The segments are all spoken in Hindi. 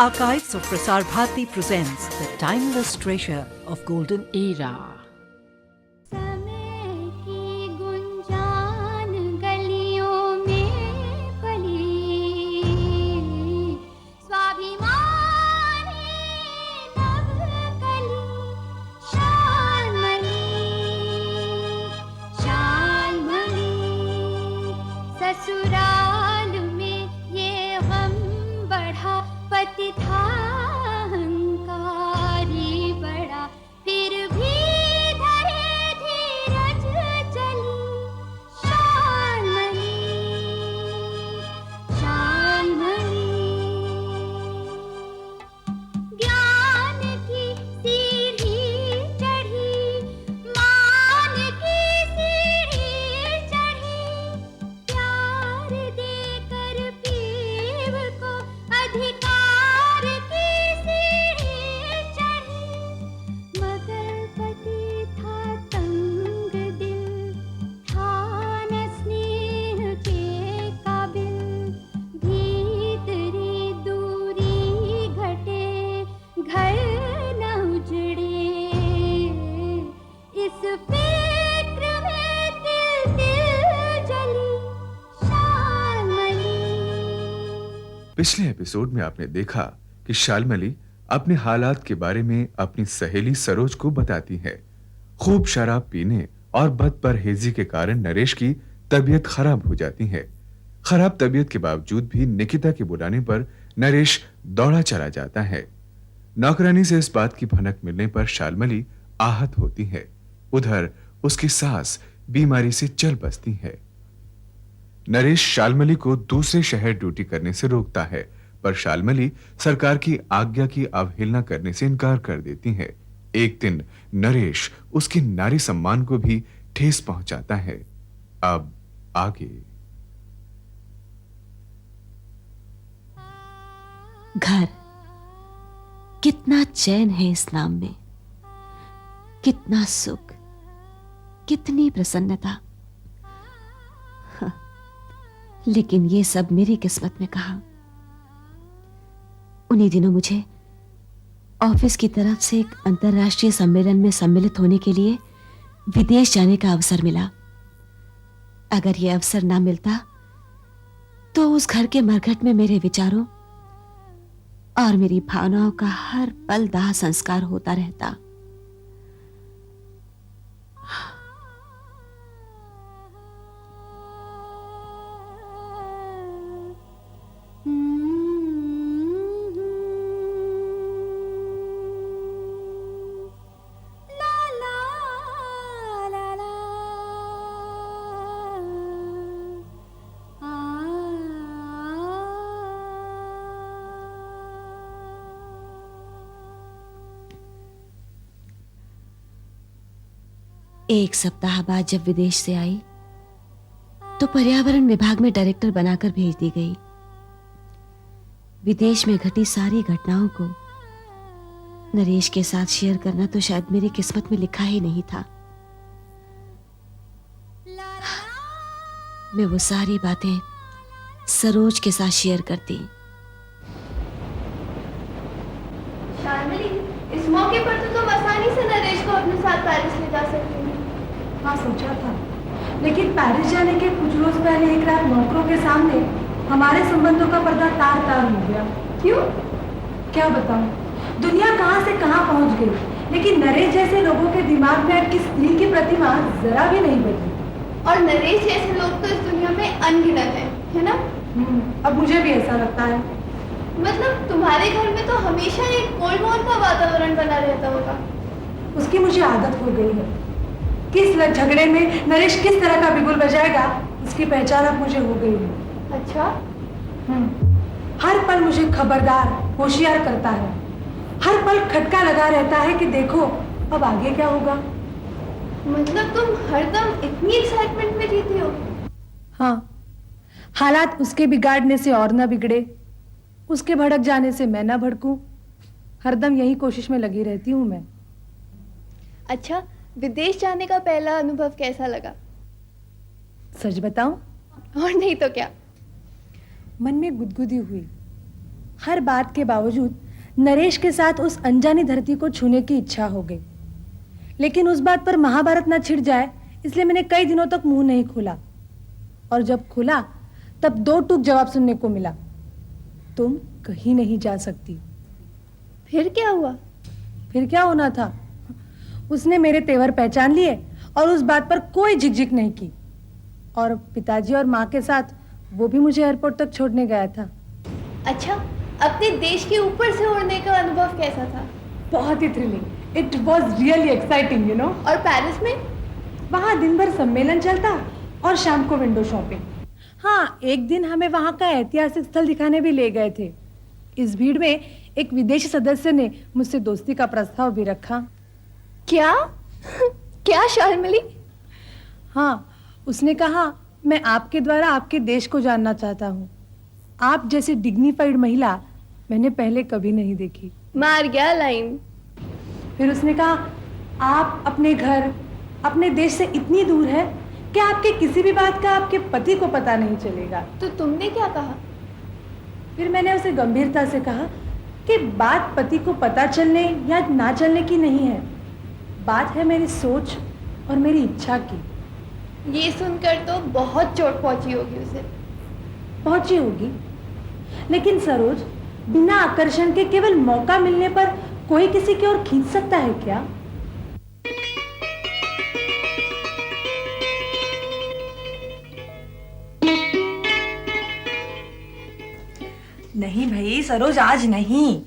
archives of Prasar Bharati presents the timeless treasure of golden era. ससुराल में ये गम बढ़ा, पति था अहंकारी बड़ा, फिर भी धरे धीरज चली शालमली, शालमली। ज्ञान की सीढ़ी चढ़ी, मान की सीढ़ी चढ़ी, प्यार देकर पीव को अधिकार की सीढ़ी चढ़ी, मगर पति था तंग दिल, था न स्नेह के काबिल, भीतरी दूरी घटे, घर न उजड़े, इस फिक्र में तिल तिल जली शालमली। पिछले एपिसोड में आपने देखा कि शालमली अपने हालात के बारे में अपनी सहेली सरोज को बताती है। खूब शराब पीने और बदपरहेजी के कारण नरेश की तबीयत खराब हो जाती है। खराब तबीयत के बावजूद भी निकिता के बुलाने पर नरेश दौड़ा चला जाता है। नौकरानी से इस बात की भनक मिलने पर शालमली आहत होती है। उधर उसकी सास बीमारी से चल बसती है। नरेश शालमली को दूसरे शहर ड्यूटी करने से रोकता है, पर शालमली सरकार की आज्ञा की अवहेलना करने से इनकार कर देती है। एक दिन नरेश उसके नारी सम्मान को भी ठेस पहुंचाता है। अब आगे। घर, कितना चैन है इस नाम में, कितना सुख, कितनी प्रसन्नता। हाँ, लेकिन ये सब मेरी किस्मत में कहां। उन्हीं दिनों मुझे ऑफिस की तरफ से एक अंतर्राष्ट्रीय सम्मेलन में सम्मिलित होने के लिए विदेश जाने का अवसर मिला। अगर यह अवसर ना मिलता तो उस घर के मरघट में मेरे विचारों और मेरी भावनाओं का हर पल दाह संस्कार होता रहता। एक सप्ताह बाद जब विदेश से आई तो पर्यावरण विभाग में डायरेक्टर बनाकर भेज दी गई। विदेश में घटी सारी घटनाओं को नरेश के साथ शेयर करना तो शायद मेरी किस्मत में लिखा ही नहीं था। मैं वो सारी बातें सरोज के साथ शेयर करती। शालमली, इस मौके पर तो तुम आसानी से नरेश को अपने साथ पेरिस ले जा सकती हो। हाँ, सोचा था, लेकिन पेरिस जाने के कुछ रोज पहले एक रात नौकरों के सामने हमारे संबंधों का पर्दा तार तार हो गया। क्यों? क्या बताऊं, दुनिया कहां से कहां पहुंच गई, लेकिन नरेश जैसे लोगों के दिमाग में अब किस स्त्री की प्रतिमा जरा भी नहीं बदली। और नरेश जैसे लोग तो इस दुनिया में अनगिनत है ना? अब मुझे भी ऐसा लगता है। मतलब तुम्हारे घर में तो हमेशा एक कोल्ड वॉर का वातावरण बना रहता होगा। उसकी मुझे आदत हो गई है। किस झगड़े में नरेश किस तरह का बिगुल बजाएगा, उसकी पहचान अब मुझे हो गई है। अच्छा? हर पल मुझे खबरदार, होशियार करता है। हर पल खटका लगा रहता है कि देखो अब आगे क्या होगा। मतलब तुम हरदम इतनी एक्साइटमेंट में जीती हो? हाँ, हालात उसके बिगाड़ने से और ना बिगड़े, उसके भड़क जाने से मैं ना भड़कूं, हरदम यही कोशिश में लगी रहती हूँ मैं। अच्छा, विदेश जाने का पहला अनुभव कैसा लगा? सच बताऊं? और नहीं तो क्या। मन में गुदगुदी हुई, हर बात के बावजूद नरेश के साथ उस अनजानी धरती को छूने की इच्छा हो गई। लेकिन उस बात पर महाभारत ना छिड़ जाए इसलिए मैंने कई दिनों तक मुंह नहीं खोला, और जब खुला तब दो टूक जवाब सुनने को मिला, तुम कहीं नहीं जा सकती। फिर क्या हुआ? फिर क्या होना था? उसने मेरे तेवर पहचान लिए और उस बात पर कोई झिकझिक नहीं की, और पिताजी और माँ के साथ वो भी मुझे एयरपोर्ट तक छोड़ने गया था। अच्छा, अपने देश के ऊपर से उड़ने का अनुभव कैसा था? बहुत ही thrilling. It was really exciting, you know. और पेरिस में? वहाँ दिन भर सम्मेलन चलता और शाम को विंडो शॉपिंग। हाँ, एक दिन हमें वहाँ का ऐतिहासिक स्थल दिखाने भी ले गए थे। इस भीड़ में एक विदेशी सदस्य ने मुझसे दोस्ती का प्रस्ताव भी रखा। क्या? क्या शार्मिली? हाँ, उसने कहा मैं आपके द्वारा आपके देश को जानना चाहता हूँ। आप जैसी डिग्निफाइड महिला मैंने पहले कभी नहीं देखी। मार गया लाइन। फिर उसने कहा आप अपने घर, अपने देश से इतनी दूर है कि आपके किसी भी बात का आपके पति को पता नहीं चलेगा। तो तुमने क्या कहा? फिर मैंने उसे गंभीरता से कहा कि बात पति को पता चलने या ना चलने की नहीं है, बात है मेरी सोच और मेरी इच्छा की। ये सुनकर तो बहुत चोट पहुंची होगी उसे। पहुंची होगी, लेकिन सरोज, बिना आकर्षण के केवल मौका मिलने पर कोई किसी की ओर खींच सकता है क्या? नहीं भाई सरोज, आज नहीं।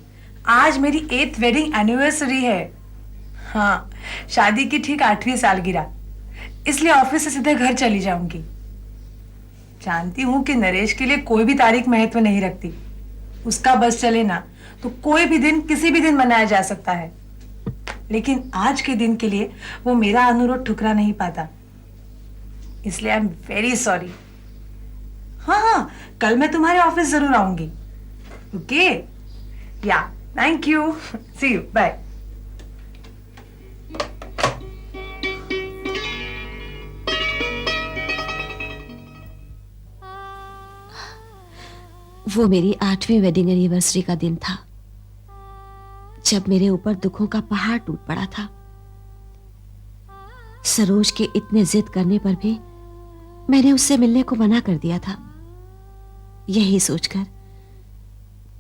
आज मेरी 8th वेडिंग एनिवर्सरी है। हाँ, शादी की ठीक 8वीं सालगिरह, इसलिए ऑफिस से सीधे घर चली जाऊंगी। जानती हूँ कि नरेश के लिए कोई भी तारीख महत्व नहीं रखती। उसका बस चले ना तो कोई भी दिन किसी भी दिन मनाया जा सकता है, लेकिन आज के दिन के लिए वो मेरा अनुरोध ठुकरा नहीं पाता, इसलिए आई एम वेरी सॉरी। हाँ हाँ, कल मैं तुम्हारे ऑफिस जरूर आऊंगी। Okay, yeah thank you, see you, bye. वो मेरी 8वीं वेडिंग एनिवर्सरी का दिन था, जब मेरे ऊपर दुखों का पहाड़ टूट पड़ा था। सरोज के इतने जिद करने पर भी मैंने उससे मिलने को मना कर दिया था, यही सोचकर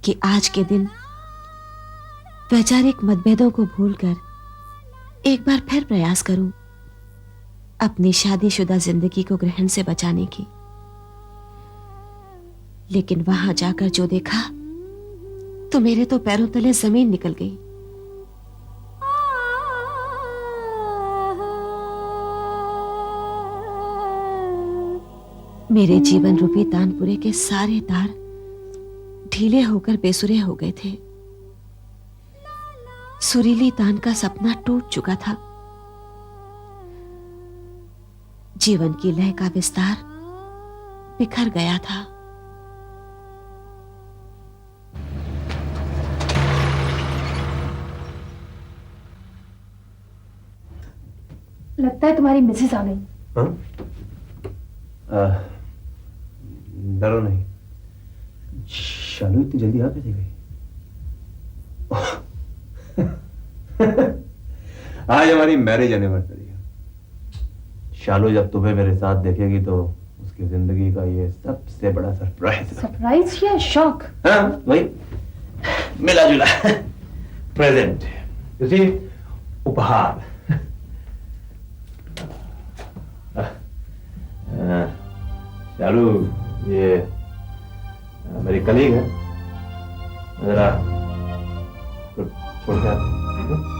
कि आज के दिन वैचारिक मतभेदों को भूलकर एक बार फिर प्रयास करूं अपनी शादीशुदा जिंदगी को ग्रहण से बचाने की। लेकिन वहां जाकर जो देखा तो मेरे तो पैरों तले जमीन निकल गई। मेरे जीवन रूपी तानपुरे के सारे तार ढीले होकर बेसुरे हो गए थे। सुरीली तान का सपना टूट चुका था। जीवन की लय का विस्तार बिखर गया था। लगता है तुम्हारी मिसेस आ गई। हाँ? डरो नहीं। शालू इतनी जल्दी आ कैसे गई? आज हमारी मैरिज एनिवर्सरी है। शालू जब तुम्हें मेरे साथ देखेगी तो उसकी जिंदगी का ये सबसे बड़ा सरप्राइज। सरप्राइज या शॉक? हाँ, वही मिला जुला प्रेजेंट, उसी उपहार। शालू, ये मेरी कलीग है, जरा छोड़ के आते हैं।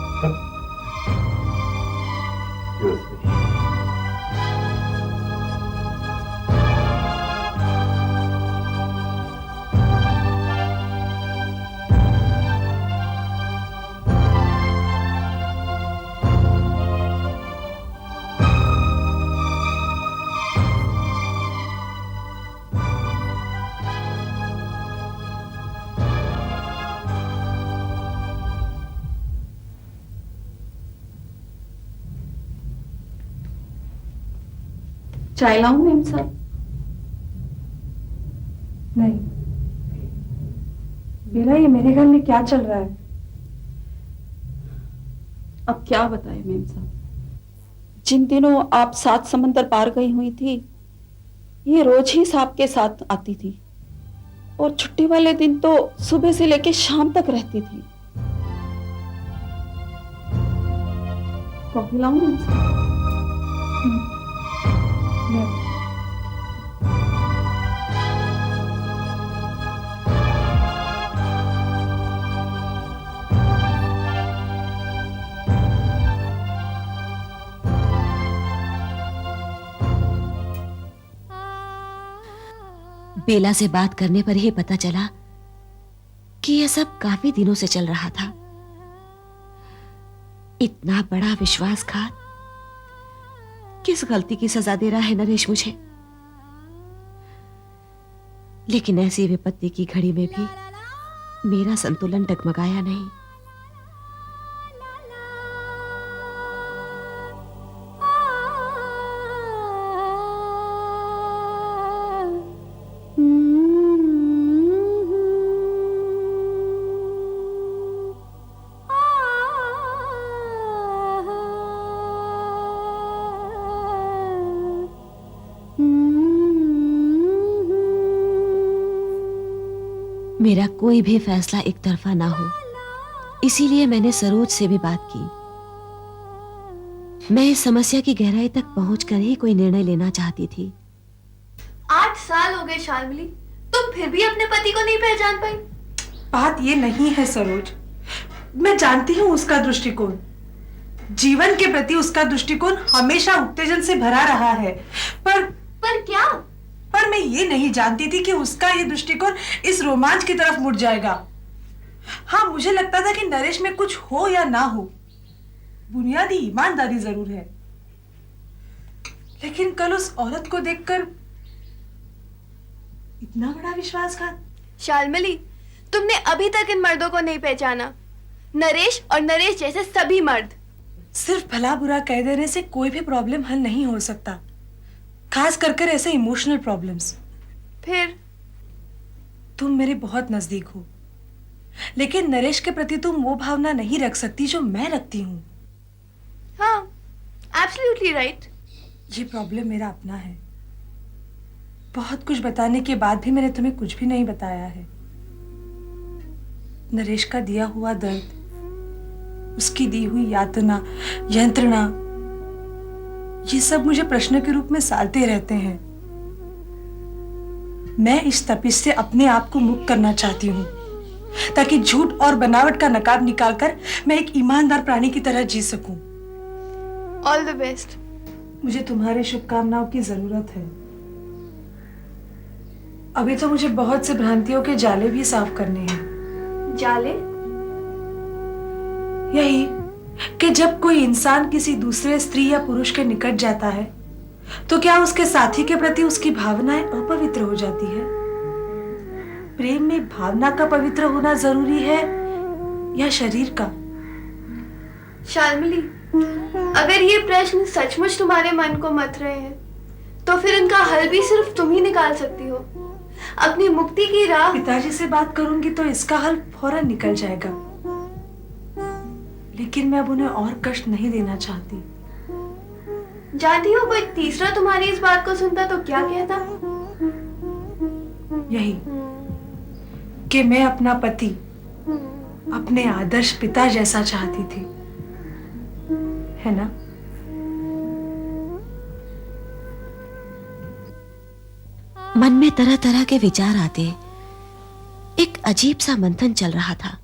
चाय लाऊं मैम साहब? नहीं, बेला, ये मेरे घर में क्या चल रहा है? अब क्या बताएं मेम साहब। जिन दिनों आप 7 समंदर पार गई हुई थी, ये रोज ही साहब के साथ आती थी और छुट्टी वाले दिन तो सुबह से लेकर शाम तक रहती थी। कॉफी लाऊं मेम साहब? बेला से बात करने पर ही पता चला कि यह सब काफी दिनों से चल रहा था। इतना बड़ा विश्वासघात, किस गलती की सजा दे रहा है नरेश मुझे? लेकिन ऐसी विपत्ति की घड़ी में भी मेरा संतुलन डगमगाया नहीं। मेरा कोई भी फैसला एक तरफा ना हो, इसीलिए मैंने सरोज से भी बात की। मैं इस समस्या की गहराई तक पहुंचकर ही कोई निर्णय लेना चाहती थी। 8 साल हो गए शार्मिली, तुम फिर भी अपने पति को नहीं पहचान पाई? बात ये नहीं है सरोज, मैं जानती हूँ उसका दृष्टिकोण। जीवन के प्रति उसका दृष्टिकोण हमेशा उत्तेजन से भरा रहा है, पर क्या? पर मैं ये नहीं जानती थी कि उसका ये दृष्टिकोण इस रोमांच की तरफ मुड़ जाएगा। हाँ, मुझे लगता था कि नरेश में कुछ हो या ना हो, बुनियादी ईमानदारी जरूर है, लेकिन कल उस औरत को देखकर इतना बड़ा विश्वासघात। शार्मिली, तुमने अभी तक इन मर्दों को नहीं पहचाना, नरेश और नरेश जैसे सभी मर्द। सिर्फ भला बुरा कह देने से कोई भी प्रॉब्लम हल नहीं हो सकता, खास कर ऐसे इमोशनल प्रॉब्लम्स। फिर तुम मेरे बहुत नजदीक हो, लेकिन नरेश के प्रति तुम वो भावना नहीं रख सकती जो मैं रखती हूँ। हाँ, एब्सोल्युटली राइट। ये प्रॉब्लम मेरा अपना है। बहुत कुछ बताने के बाद भी मैंने तुम्हें कुछ भी नहीं बताया है। नरेश का दिया हुआ दर्द, उसकी दी हुई यातना, यंत्रणा, ये सब मुझे प्रश्न के रूप में सालते रहते हैं। मैं इस तपिश से अपने आप को मुक्त करना चाहती हूँ, ताकि झूठ और बनावट का नकाब निकालकर मैं एक ईमानदार प्राणी की तरह जी सकूं। All the best. मुझे तुम्हारे शुभकामनाओं की जरूरत है। अभी तो मुझे बहुत से भ्रांतियों के जाले भी साफ करने हैं। जाले? यही कि जब कोई इंसान किसी दूसरे स्त्री या पुरुष के निकट जाता है, तो क्या उसके साथी के प्रति उसकी भावनाएं अपवित्र हो जाती है? प्रेम में भावना का पवित्र होना जरूरी है या शरीर का? शार्मिली, अगर ये प्रश्न सचमुच तुम्हारे मन को मथ रहे हैं, तो फिर इनका हल भी सिर्फ तुम ही निकाल सकती हो। अपनी मुक्ति की राह। पिताजी से बात करूंगी तो इसका हल फौरन निकल जाएगा, लेकिन मैं अब उन्हें और कष्ट नहीं देना चाहती। जानती हो, कोई तीसरा तुम्हारी इस बात को सुनता तो क्या कहता? यही कि मैं अपना पति अपने आदर्श पिता जैसा चाहती थी, है ना? मन में तरह तरह के विचार आते, एक अजीब सा मंथन चल रहा था।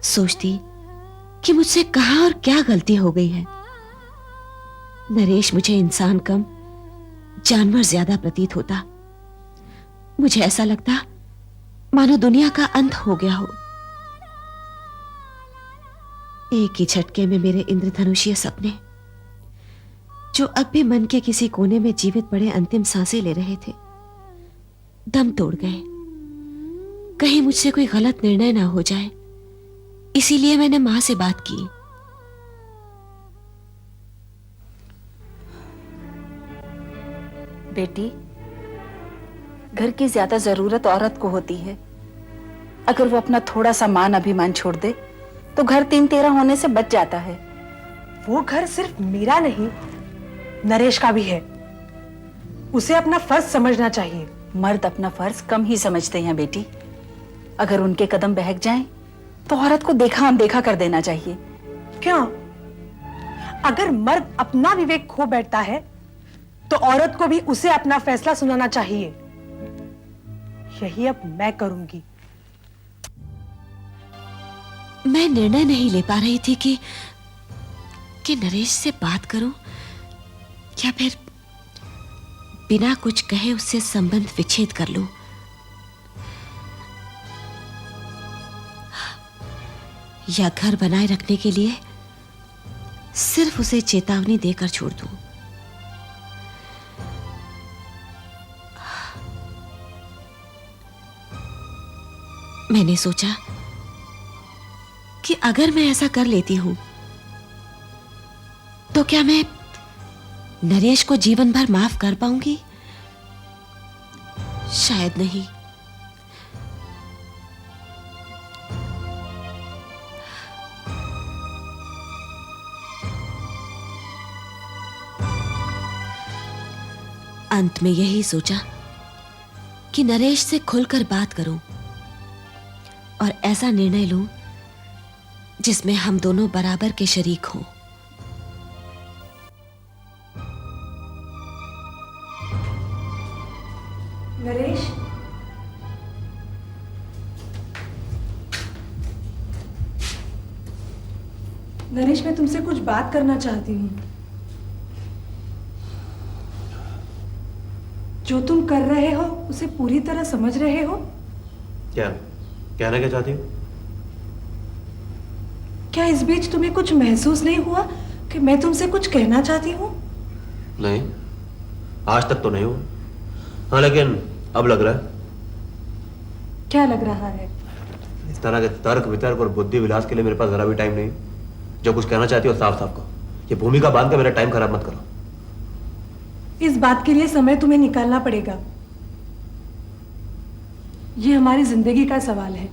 सोचती कि मुझसे कहां और क्या गलती हो गई है। नरेश मुझे इंसान कम, जानवर ज्यादा प्रतीत होता। मुझे ऐसा लगता मानो दुनिया का अंत हो गया हो। एक ही झटके में मेरे इंद्रधनुषीय सपने, जो अब भी मन के किसी कोने में जीवित पड़े अंतिम सांसें ले रहे थे, दम तोड़ गए। कहीं मुझसे कोई गलत निर्णय ना हो जाए, इसीलिए मैंने मां से बात की। बेटी, घर की ज्यादा जरूरत औरत को होती है, अगर वो अपना थोड़ा सा मान अभिमान छोड़ दे तो घर 3-13 होने से बच जाता है। वो घर सिर्फ मेरा नहीं, नरेश का भी है। उसे अपना फर्ज समझना चाहिए। मर्द अपना फर्ज कम ही समझते हैं बेटी। अगर उनके कदम बहक जाएं, तो औरत को देखा अनदेखा कर देना चाहिए। क्यों? अगर मर्द अपना विवेक खो बैठता है तो औरत को भी उसे अपना फैसला सुनाना चाहिए। यही अब मैं करूंगी। मैं निर्णय नहीं ले पा रही थी कि नरेश से बात करूं या फिर बिना कुछ कहे उससे संबंध विच्छेद कर लूं। या घर बनाए रखने के लिए सिर्फ उसे चेतावनी देकर छोड़ दूं। मैंने सोचा कि अगर मैं ऐसा कर लेती हूं तो क्या मैं नरेश को जीवन भर माफ कर पाऊंगी? शायद नहीं। अंत में यही सोचा कि नरेश से खुलकर बात करूं और ऐसा निर्णय लूं जिसमें हम दोनों बराबर के शरीक हों। नरेश, नरेश, मैं तुमसे कुछ बात करना चाहती हूँ। जो तुम कर रहे हो उसे पूरी तरह समझ रहे हो? क्या कहना क्या चाहती हो? क्या इस बीच तुम्हें कुछ महसूस नहीं हुआ कि मैं तुमसे कुछ कहना चाहती हूँ? नहीं, आज तक तो नहीं हुआ। हाँ, लेकिन अब लग रहा है। क्या लग रहा है? इस तरह के तर्क वितर्क और बुद्धि विलास के लिए मेरे पास जरा भी टाइम नहीं। जो कुछ कहना चाहती हो साफ साफ कहो। ये भूमिका बांध के मेरा टाइम खराब मत करो। इस बात के लिए समय तुम्हें निकालना पड़ेगा। ये हमारी जिंदगी का सवाल है।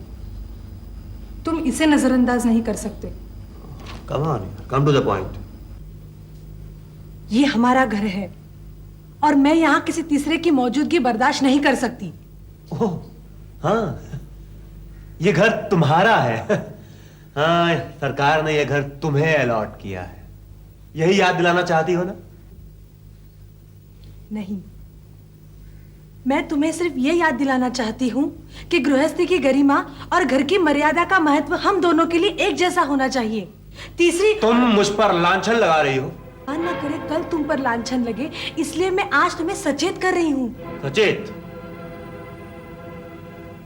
तुम इसे नजरअंदाज नहीं कर सकते। Come to the point. ये हमारा घर है और मैं यहाँ किसी तीसरे की मौजूदगी बर्दाश्त नहीं कर सकती। ओह, हाँ, ये घर तुम्हारा है। हाँ, सरकार ने ये घर तुम्हें अलॉट किया है। यही याद दिलाना चाहती हो ना? नहीं, मैं तुम्हें सिर्फ ये याद दिलाना चाहती हूँ कि गृहस्थी की गरिमा और घर की मर्यादा का महत्व हम दोनों के लिए एक जैसा होना चाहिए। तीसरी, तुम मुझ पर लांछन लगा रही हो। न करे कल तुम पर लांछन लगे, इसलिए मैं आज तुम्हें सचेत कर रही हूँ। सचेत?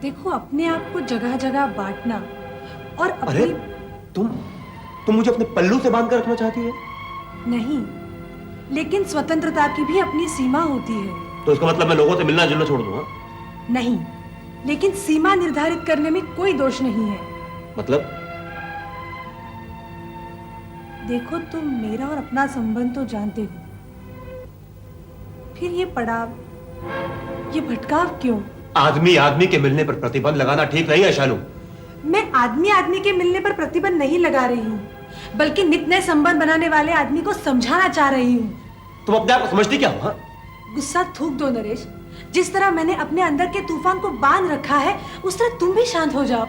देखो, अपने आप को जगह जगह बांटना और अरे, तुम मुझे अपने पल्लू से बांध कर रखना चाहती हो? नहीं, लेकिन स्वतंत्रता की भी अपनी सीमा होती है। तो इसका मतलब मैं लोगों से मिलना जुलना छोड़ दूं? हाँ? नहीं, लेकिन सीमा निर्धारित करने में कोई दोष नहीं है। मतलब? देखो, तुम मेरा और अपना संबंध तो जानते हो, फिर ये पड़ाव, ये भटकाव क्यों? आदमी आदमी के मिलने पर प्रतिबंध लगाना ठीक नहीं है शालू। मैं आदमी आदमी के मिलने पर प्रतिबंध नहीं लगा रही हूँ, बल्कि नित नए संबंध बनाने वाले आदमी को समझाना चाह रही हूँ। तुम अपने आप को समझती क्या हो? हाँ? गुस्सा थूक दो नरेश। जिस तरह मैंने अपने अंदर के तूफान को बांध रखा है, उस तरह तुम भी शांत हो जाओ।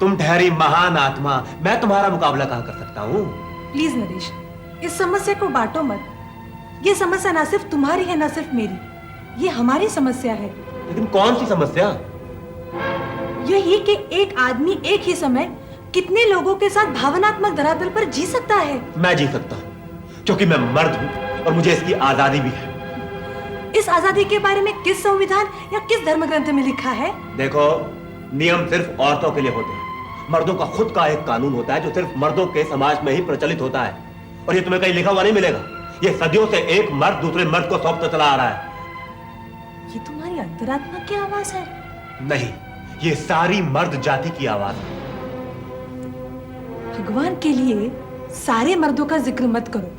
तुम ठहरी महान आत्मा, मैं तुम्हारा मुकाबला कहाँ कर सकता हूँ? प्लीज नरेश, इस समस्या को बांटो मत। ये समस्या ना सिर्फ तुम्हारी है, ना सिर्फ मेरी, ये हमारी समस्या है। लेकिन कौन सी समस्या? यही कि एक आदमी एक ही समय कितने लोगों के साथ भावनात्मक धरातल पर जी सकता है। मैं जी सकता हूँ, क्योंकि मैं मर्द हूँ और मुझे इसकी आजादी भी है। इस आजादी के बारे में किस संविधान या किस धर्म ग्रंथ में लिखा है? देखो, नियम सिर्फ औरतों के लिए होते हैं। मर्दों का खुद का एक कानून होता है जो सिर्फ मर्दों के समाज में ही प्रचलित होता है, और ये तुम्हें कहीं लिखा हुआ नहीं मिलेगा। ये सदियों से एक मर्द दूसरे मर्द को सौंपता चला आ रहा है। ये तुम्हारी अंतरात्मा की आवाज है? नहीं, ये सारी मर्द जाति की आवाज है। भगवान के लिए सारे मर्दों का जिक्र मत करो।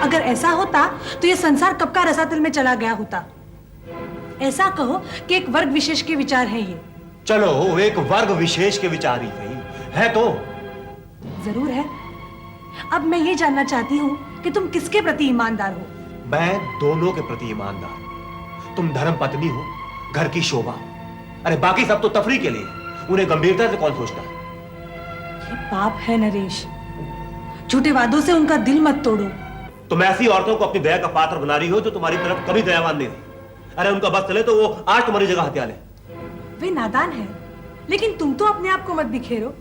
अगर ऐसा होता तो ये संसार कब का रसातल में चला गया होता। ऐसा कहो कि एक वर्ग विशेष के विचार है ये। चलो एक वर्ग विशेष के विचार ही सही है तो। जरूर है। अब मैं ये जानना चाहती हूँ कि तुम किसके प्रति ईमानदार हो। मैं दोनों के प्रति ईमानदार हूं। तुम धर्म पत्नी हो, घर की शोभा। अरे बाकी सब तो तफरी के लिए, उन्हें गंभीरता से कौन सोचता है। ये पाप है नरेश, झूठे वादों से उनका दिल मत तोड़ो। तुम ऐसी औरतों को अपनी दया का पात्र बना रही हो जो तुम्हारी तरफ कभी दयावान नहीं रही। अरे उनका बस चले तो वो आज तुम्हारी जगह हत्या ले। वे नादान है, लेकिन तुम तो अपने आप को मत बिखेरो।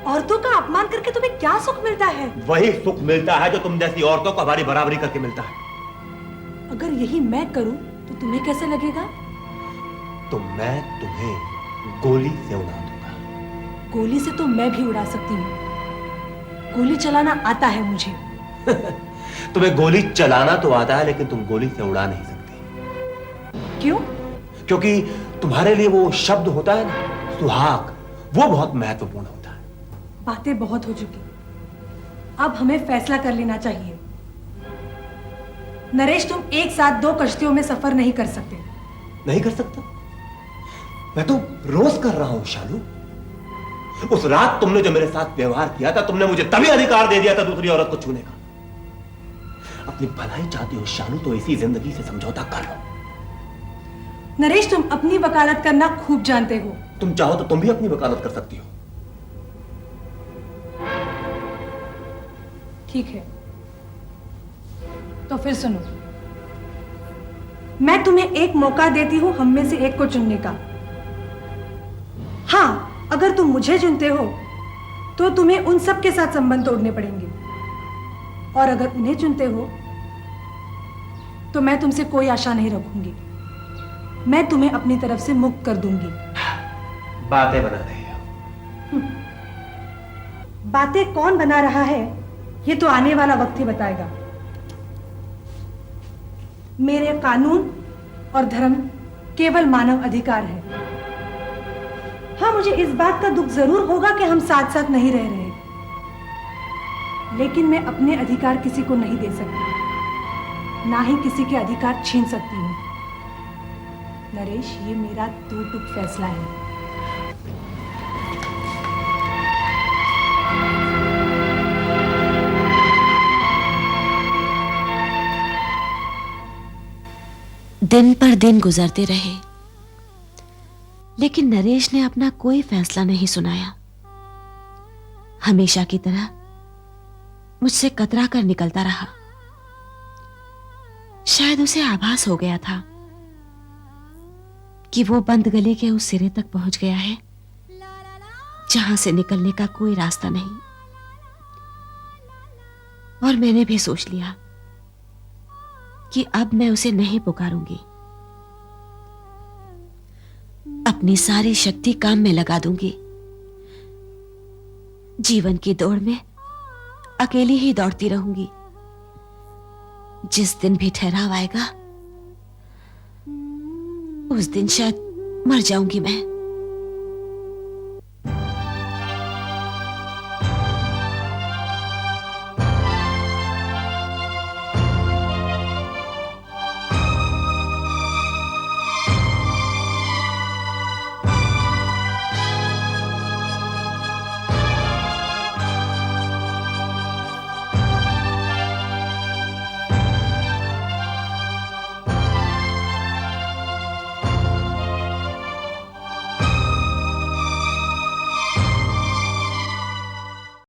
औरतों का अपमान करके तुम्हें क्या सुख मिलता है? वही सुख मिलता है जो तुम जैसी औरतों को हमारी बराबरी करके मिलता है। अगर यही मैं करूं तो तुम्हें कैसे लगेगा? तो मैं तुम्हें गोली से उड़ा दूंगा। गोली से तो मैं भी उड़ा सकती हूँ। गोली चलाना आता है मुझे। तुम्हें गोली चलाना तो आता है, लेकिन तुम गोली से उड़ा नहीं सकती। क्यों? क्योंकि तुम्हारे लिए वो शब्द होता है ना, सुहाग, वो बहुत महत्वपूर्ण होता है। बातें बहुत हो चुकी, अब हमें फैसला कर लेना चाहिए। नरेश, तुम एक साथ 2 कश्तियों में सफर नहीं कर सकते। नहीं कर सकता? मैं तो रोज कर रहा हूं शालू। उस रात तुमने जो मेरे साथ व्यवहार किया था, तुमने मुझे तभी अधिकार दे दिया था दूसरी औरत को छूने का। अपनी भलाई चाहती हो शालू तो इसी जिंदगी से समझौता कर लो। नरेश, तुम अपनी वकालत करना खूब जानते हो। तुम चाहो तो तुम भी अपनी वकालत कर सकती हो। ठीक है, तो फिर सुनो, मैं तुम्हें एक मौका देती हूं हम में से एक को चुनने का। हाँ, अगर तुम मुझे चुनते हो तो तुम्हें उन सब के साथ संबंध तोड़ने पड़ेंगे, और अगर उन्हें चुनते हो तो मैं तुमसे कोई आशा नहीं रखूंगी। मैं तुम्हें अपनी तरफ से मुक्त कर दूंगी। बातें बना रहे हो। बातें कौन बना रहा है ये तो आने वाला वक्त ही बताएगा। मेरे कानून और धर्म केवल मानव अधिकार है। हाँ, मुझे इस बात का दुख जरूर होगा कि हम साथ साथ नहीं रह रहे, लेकिन मैं अपने अधिकार किसी को नहीं दे सकती, ना ही किसी के अधिकार छीन सकती हूँ। नरेश, ये मेरा टूट फैसला है। दिन पर दिन गुजरते रहे, लेकिन नरेश ने अपना कोई फैसला नहीं सुनाया। हमेशा की तरह मुझसे कतरा कर निकलता रहा। शायद उसे आभास हो गया था कि वो बंद गले के उस सिरे तक पहुंच गया है जहां से निकलने का कोई रास्ता नहीं। और मैंने भी सोच लिया कि अब मैं उसे नहीं पुकारूंगी। अपनी सारी शक्ति काम में लगा दूंगी। जीवन की दौड़ में अकेली ही दौड़ती रहूंगी। जिस दिन भी ठहराव आएगा उस दिन शायद मर जाऊंगी मैं।